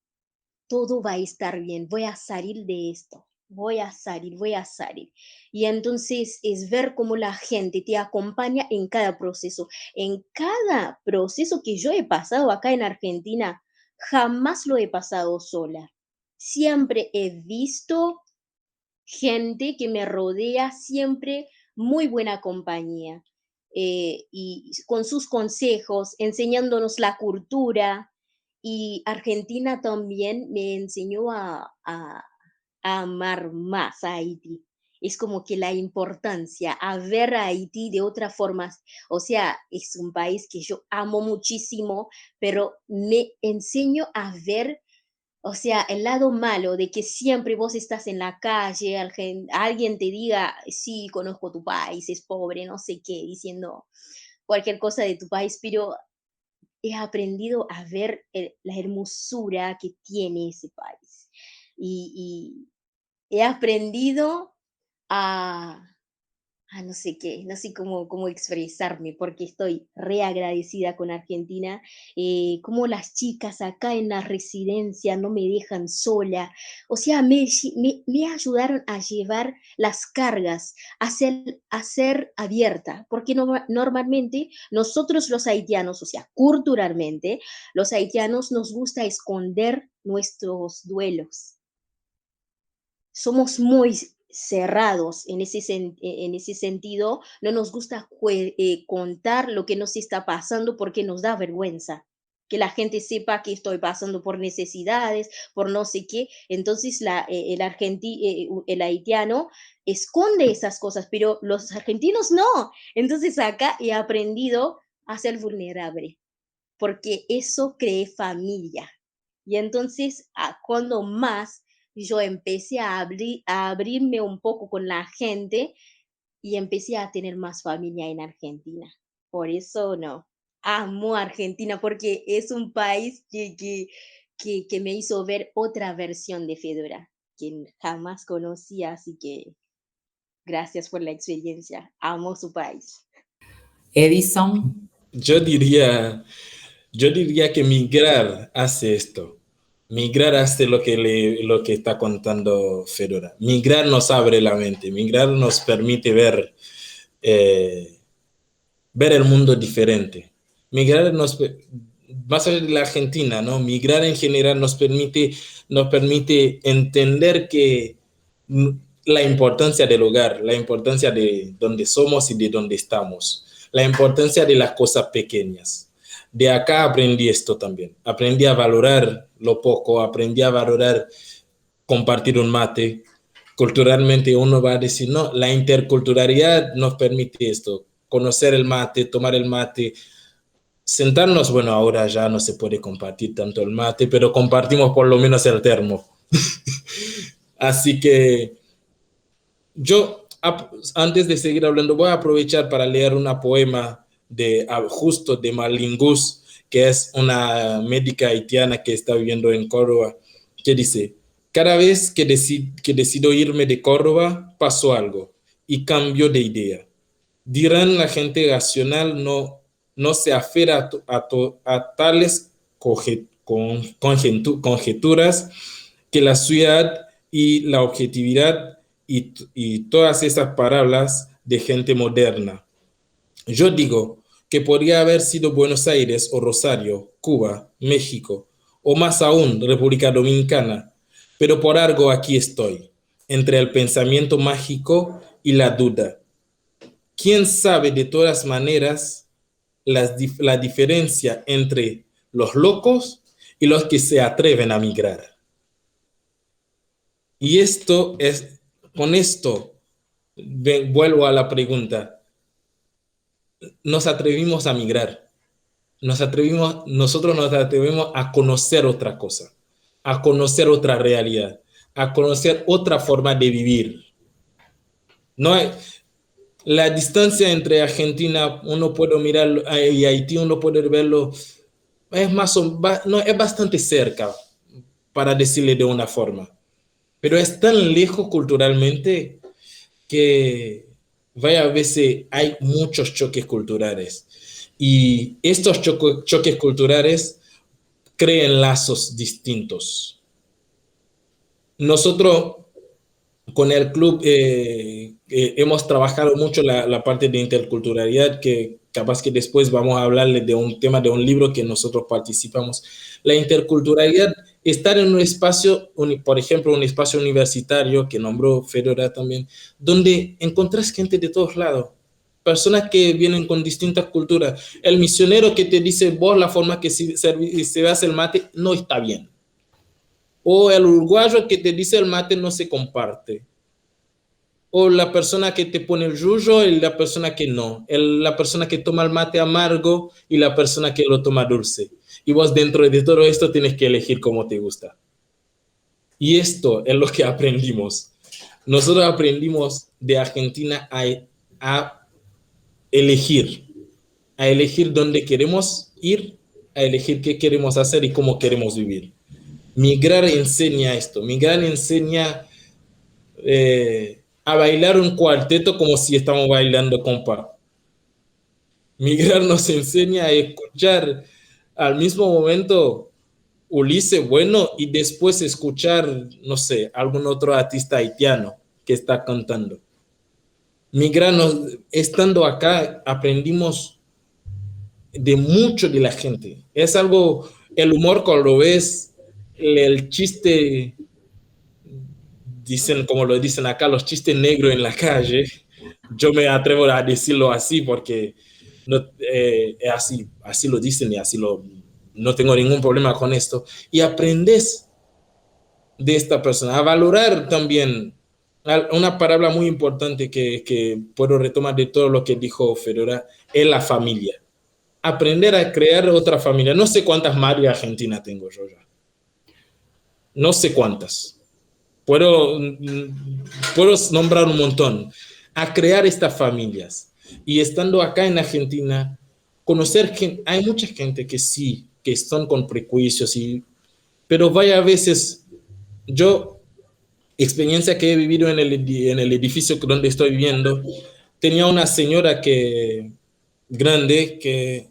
todo va a estar bien, voy a salir de esto, voy a salir, voy a salir. Y entonces es ver cómo la gente te acompaña en cada proceso que yo he pasado acá en Argentina, jamás lo he pasado sola. Siempre he visto gente que me rodea, siempre muy buena compañía. Y con sus consejos, enseñándonos la cultura. Y Argentina también me enseñó a amar más a Haití. Es como que la importancia, a ver a Haití de otra forma. O sea, es un país que yo amo muchísimo, pero me enseño a ver, o sea, el lado malo de que siempre vos estás en la calle, alguien te diga, sí, conozco tu país, es pobre, no sé qué, diciendo cualquier cosa de tu país, pero he aprendido a ver la hermosura que tiene ese país. Y he aprendido a, no sé qué, no sé cómo expresarme, porque estoy re agradecida con Argentina, como las chicas acá en la residencia no me dejan sola, o sea, me ayudaron a llevar las cargas, a ser abierta, porque normalmente nosotros los haitianos, o sea, culturalmente, los haitianos nos gusta esconder nuestros duelos, somos muy cerrados en ese sentido, no nos gusta contar lo que nos está pasando porque nos da vergüenza. Que la gente sepa que estoy pasando por necesidades, por no sé qué. Entonces el haitiano esconde esas cosas, pero los argentinos no. Entonces acá he aprendido a ser vulnerable, porque eso cree familia. Y entonces, cuando más yo empecé a abrirme un poco con la gente y empecé a tener más familia en Argentina. Por eso no, amo Argentina porque es un país que me hizo ver otra versión de Fedora, que jamás conocía, así que gracias por la experiencia, amo su país. Edison, Yo diría, yo diría que migrar hace esto. Migrar hace lo que está contando Fedora. Migrar nos abre la mente. Migrar nos permite eh, ver el mundo diferente. Migrar más allá de la Argentina, ¿no? Migrar en general nos permite entender que la importancia del hogar, la importancia de donde somos y de donde estamos, la importancia de las cosas pequeñas. De acá aprendí esto también. Aprendí a valorar lo poco, aprendí a valorar compartir un mate. Culturalmente uno va a decir, no, la interculturalidad nos permite esto, conocer el mate, tomar el mate, sentarnos, bueno, ahora ya no se puede compartir tanto el mate, pero compartimos por lo menos el termo. Así que yo, antes de seguir hablando, voy a aprovechar para leer una poema justo de Marlingus, que es una médica haitiana que está viviendo en Córdoba, que dice: cada vez que decido irme de Córdoba, pasó algo y cambio de idea. Dirán la gente racional no se aferra a tales conjeturas, que la ciudad y la objetividad y todas esas palabras de gente moderna. Yo digo que podría haber sido Buenos Aires o Rosario, Cuba, México, o más aún República Dominicana, pero por algo aquí estoy, entre el pensamiento mágico y la duda. ¿Quién sabe de todas maneras la diferencia entre los locos y los que se atreven a migrar? Y con esto vuelvo a la pregunta. Nos atrevimos a migrar. Nosotros nos atrevemos a conocer otra cosa, a conocer otra realidad, a conocer otra forma de vivir. No hay, la distancia entre Argentina, uno puede mirar, y Haití, uno puede verlo, es bastante cerca, para decirle de una forma. Pero es tan lejos culturalmente que a veces hay muchos choques culturales. Y estos choques culturales crean lazos distintos. Nosotros con el club hemos trabajado mucho la parte de interculturalidad, que capaz que después vamos a hablarles de un tema de un libro que nosotros participamos. La interculturalidad, estar en un espacio, por ejemplo, un espacio universitario que nombró Fedora también, donde encontrás gente de todos lados, personas que vienen con distintas culturas. El misionero que te dice, vos la forma que se hace el mate no está bien. O el uruguayo que te dice el mate no se comparte. O la persona que te pone el yuyo y la persona que no. La persona que toma el mate amargo y la persona que lo toma dulce. Y vos dentro de todo esto tienes que elegir cómo te gusta. Y esto es lo que aprendimos. Nosotros aprendimos de Argentina a elegir dónde queremos ir, a elegir qué queremos hacer y cómo queremos vivir. Migrar enseña esto. Migrar enseña a bailar un cuarteto como si estamos bailando compa. Migrar nos enseña a escuchar al mismo momento Ulises Bueno y después escuchar, no sé, algún otro artista haitiano que está cantando. Migrar, estando acá, aprendimos de mucho de la gente. Es algo, el humor cuando lo ves, el chiste, dicen, como lo dicen acá, los chistes negros en la calle, yo me atrevo a decirlo así porque así lo dicen y no tengo ningún problema con esto. Y aprendes de esta persona a valorar también. Una palabra muy importante que puedo retomar de todo lo que dijo Fedora es la familia. Aprender a crear otra familia. No sé cuántas María Argentina tengo yo ya. No sé cuántas. Puedo nombrar un montón. A crear estas familias. Y estando acá en Argentina, conocer que hay mucha gente que sí, que están con prejuicios, pero a veces, experiencia que he vivido en el edificio donde estoy viviendo, tenía una señora grande que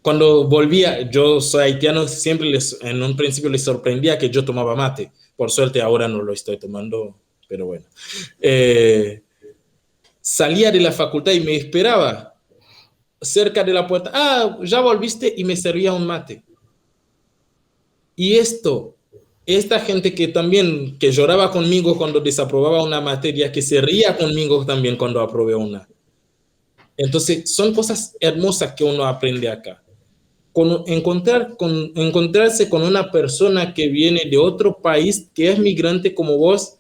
cuando volvía, yo soy haitiano, siempre en un principio les sorprendía que yo tomaba mate. Por suerte ahora no lo estoy tomando, pero bueno. Salía de la facultad y me esperaba cerca de la puerta. Ah, ya volviste, y me servía un mate. Y esta gente que también, que lloraba conmigo cuando desaprobaba una materia, que se ría conmigo también cuando aprobé una. Entonces, son cosas hermosas que uno aprende acá. Encontrarse con una persona que viene de otro país, que es migrante como vos,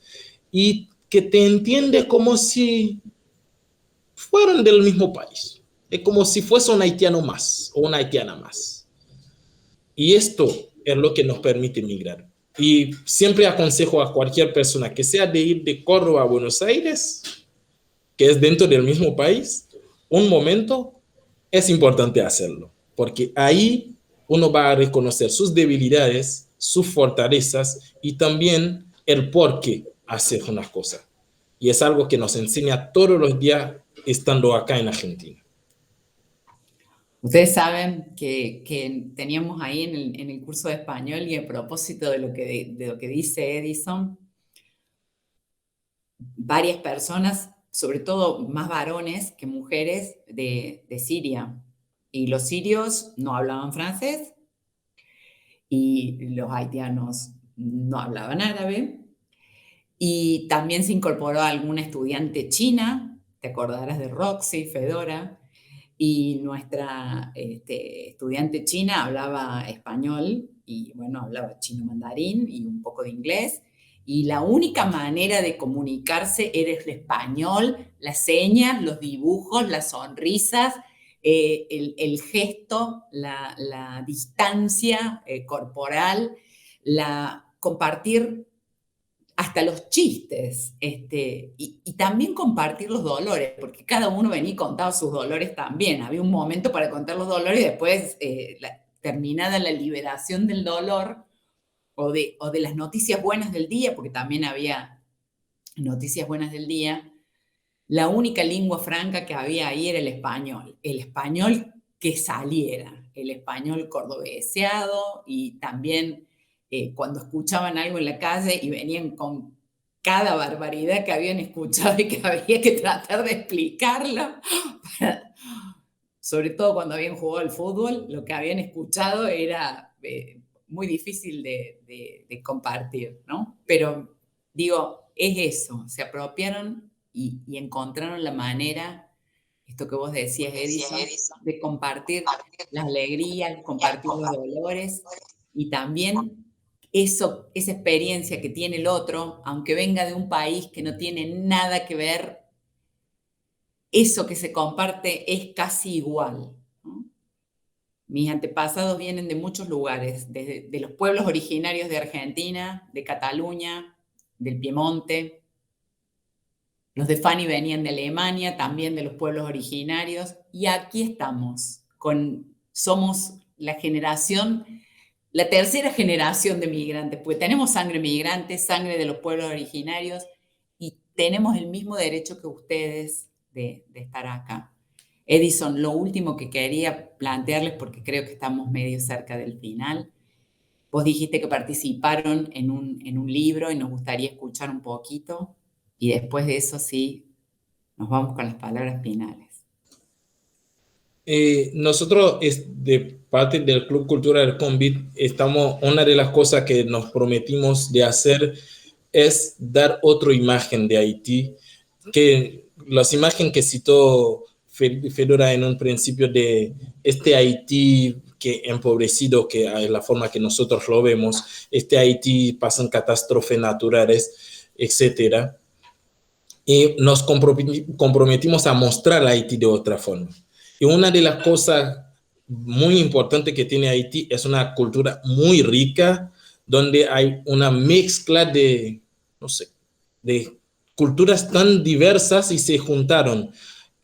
y que te entiende como si fueran del mismo país. es como si fuese un haitiano más o una haitiana más. Y esto es lo que nos permite migrar. Y siempre aconsejo a cualquier persona que sea de ir de Córdoba a Buenos Aires, que es dentro del mismo país, un momento, es importante hacerlo, porque ahí uno va a reconocer sus debilidades, sus fortalezas y también el por qué hacer una cosa. Y es algo que nos enseña todos los días estando acá en Argentina. Ustedes saben que teníamos ahí en el curso de español, y a propósito de lo que dice Edison, varias personas, sobre todo más varones que mujeres, de Siria. Y los sirios no hablaban francés y los haitianos no hablaban árabe. Y también se incorporó alguna estudiante china, te acordarás de Roxy, Fedora, y nuestra estudiante china hablaba español y, bueno, hablaba chino mandarín y un poco de inglés. Y la única manera de comunicarse era el español, las señas, los dibujos, las sonrisas, el gesto, la distancia corporal, compartir hasta los chistes, y también compartir los dolores, porque cada uno venía y contaba sus dolores también. Había un momento para contar los dolores y después, terminada la liberación del dolor o de las noticias buenas del día, porque también había noticias buenas del día, la única lengua franca que había ahí era el español que saliera, el español cordobeseado, y también cuando escuchaban algo en la calle y venían con cada barbaridad que habían escuchado y que había que tratar de explicarlo, sobre todo cuando habían jugado al fútbol, lo que habían escuchado era muy difícil de compartir, ¿no? Pero digo, es eso, se apropiaron y encontraron la manera, esto que vos decías, Edison, de compartir las alegrías, compartir los dolores, y también esa experiencia que tiene el otro, aunque venga de un país que no tiene nada que ver, eso que se comparte es casi igual, ¿no? Mis antepasados vienen de muchos lugares, de los pueblos originarios de Argentina, de Cataluña, del Piemonte. Los de Fanny venían de Alemania, también de los pueblos originarios. Y aquí estamos, somos la tercera generación de migrantes, porque tenemos sangre migrante, sangre de los pueblos originarios, y tenemos el mismo derecho que ustedes de estar acá. Edison, lo último que quería plantearles, porque creo que estamos medio cerca del final, vos dijiste que participaron en un libro y nos gustaría escuchar un poquito, y después de eso sí, nos vamos con las palabras finales. Nosotros, de parte del Club Cultura del Convit, una de las cosas que nos prometimos de hacer es dar otra imagen de Haití, que las imágenes que citó Fedora en un principio de este Haití que empobrecido, que es la forma que nosotros lo vemos, este Haití pasan catástrofes naturales, etcétera. Y nos comprometimos a mostrar a Haití de otra forma. Y una de las cosas muy importantes que tiene Haití es una cultura muy rica, donde hay una mezcla de, no sé, de culturas tan diversas y se juntaron,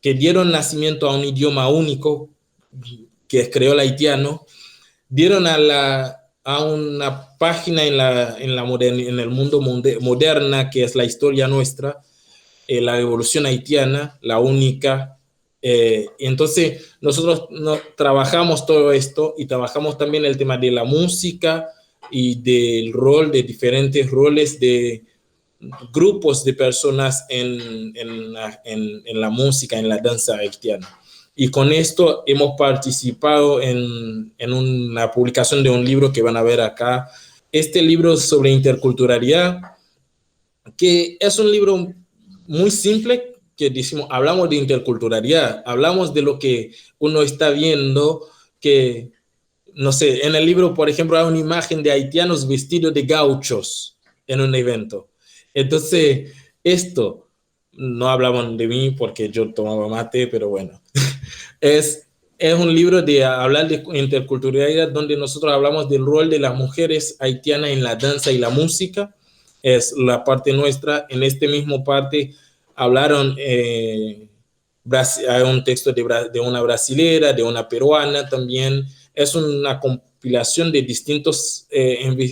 que dieron nacimiento a un idioma único, que es creol haitiano, dieron a una página en el mundo moderna, que es la historia nuestra, la revolución haitiana, la única. Entonces, nosotros trabajamos todo esto y trabajamos también el tema de la música y del rol, de diferentes roles de grupos de personas en la música, en la danza haitiana. Y con esto hemos participado en una publicación de un libro que van a ver acá. Este libro sobre interculturalidad, que es un libro muy simple, que decimos, hablamos de interculturalidad, hablamos de lo que uno está viendo, que, no sé, en el libro, por ejemplo, hay una imagen de haitianos vestidos de gauchos en un evento. Entonces, esto no hablaban de mí porque yo tomaba mate, pero bueno. Es un libro de hablar de interculturalidad donde nosotros hablamos del rol de las mujeres haitianas en la danza y la música. Es la parte nuestra. En este mismo parte hablaron, hay un texto de una brasilera, de una peruana también. Es una compilación de distintos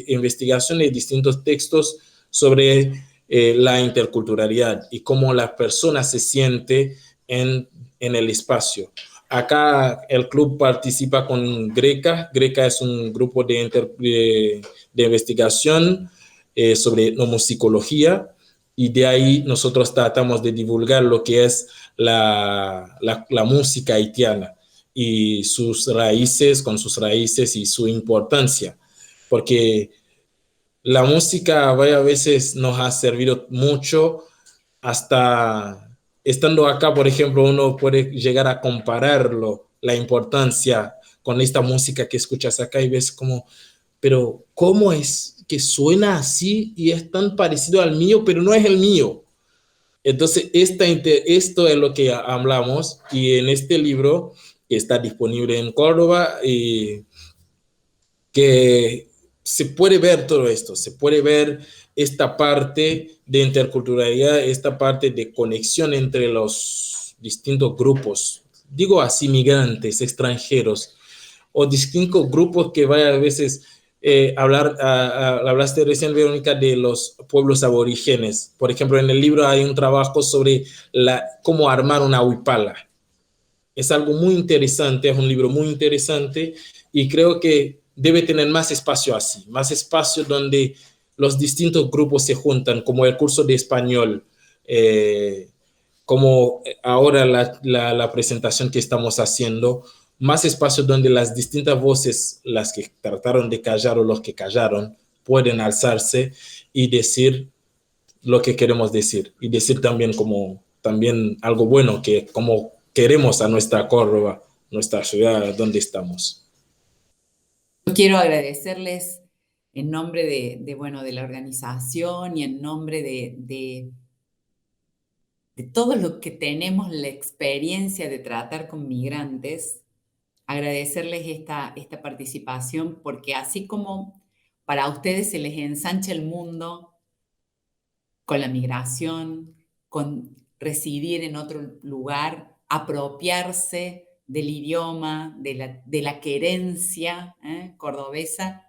investigaciones, de distintos textos sobre la interculturalidad y cómo la persona se siente en el espacio. Acá el club participa con Greca. Greca es un grupo de investigación sobre nomusicología, y de ahí nosotros tratamos de divulgar lo que es la música haitiana y sus raíces, con sus raíces y su importancia, porque la música a veces nos ha servido mucho. Hasta estando acá, por ejemplo, uno puede llegar a compararlo, la importancia con esta música que escuchas acá y ves como, pero ¿cómo es que suena así y es tan parecido al mío, pero no es el mío? Entonces, esto es lo que hablamos, y en este libro que está disponible en Córdoba, que se puede ver todo esto, se puede ver esta parte de interculturalidad, esta parte de conexión entre los distintos grupos, digo así, migrantes, extranjeros, o distintos grupos que vayan a veces hablaste recién, Verónica, de los pueblos aborígenes. Por ejemplo, en el libro hay un trabajo sobre cómo armar una huipala. Es algo muy interesante, es un libro muy interesante, y creo que debe tener más espacio así, más espacio donde los distintos grupos se juntan, como el curso de español, como ahora la presentación que estamos haciendo, más espacio donde las distintas voces, las que trataron de callar o los que callaron, pueden alzarse y decir lo que queremos decir, y decir también como también algo bueno, que como queremos a nuestra Córdoba, nuestra ciudad donde estamos. Yo quiero agradecerles en nombre bueno, de la organización y en nombre de todos los que tenemos la experiencia de tratar con migrantes, agradecerles esta participación, porque así como para ustedes se les ensancha el mundo con la migración, con residir en otro lugar, apropiarse del idioma, de la querencia cordobesa,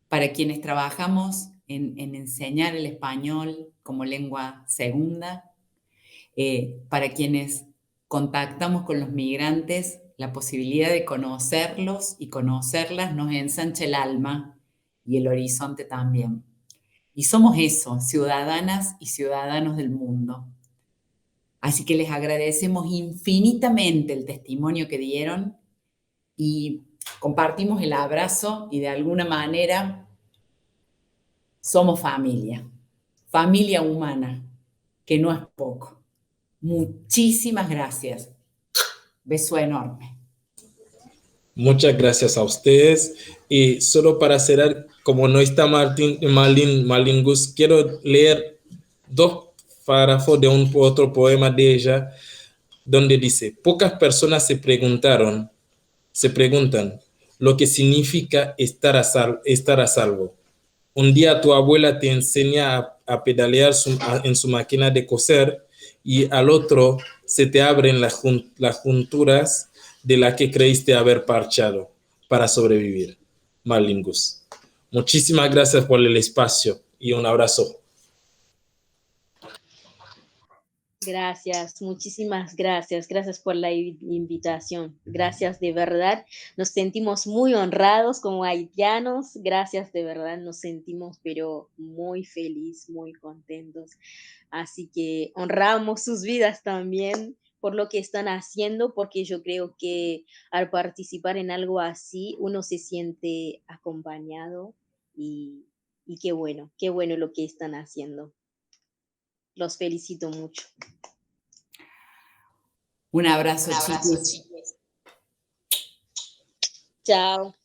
para quienes trabajamos en enseñar el español como lengua segunda, para quienes contactamos con los migrantes, la posibilidad de conocerlos y conocerlas nos ensancha el alma y el horizonte también. Y somos eso, ciudadanas y ciudadanos del mundo. Así que les agradecemos infinitamente el testimonio que dieron y compartimos el abrazo, y de alguna manera somos familia, familia humana, que no es poco. Muchísimas gracias. Beso enorme. Muchas gracias a ustedes. Y solo para cerrar, como no está Marlene Gus, quiero leer dos párrafos de un otro poema de ella, donde dice: pocas personas se preguntan lo que significa estar a salvo. Un día tu abuela te enseña a pedalear en su máquina de coser, y al otro se te abren las junturas de la que creíste haber parchado para sobrevivir. Marlene Gus. Muchísimas gracias por el espacio y un abrazo. Gracias, muchísimas gracias. Gracias por la invitación. Gracias de verdad. Nos sentimos muy honrados como haitianos. Gracias de verdad. Nos sentimos pero muy felices, muy contentos. Así que honramos sus vidas también por lo que están haciendo, porque yo creo que al participar en algo así uno se siente acompañado, y qué bueno lo que están haciendo. Los felicito mucho. Un abrazo, chicos. Chao.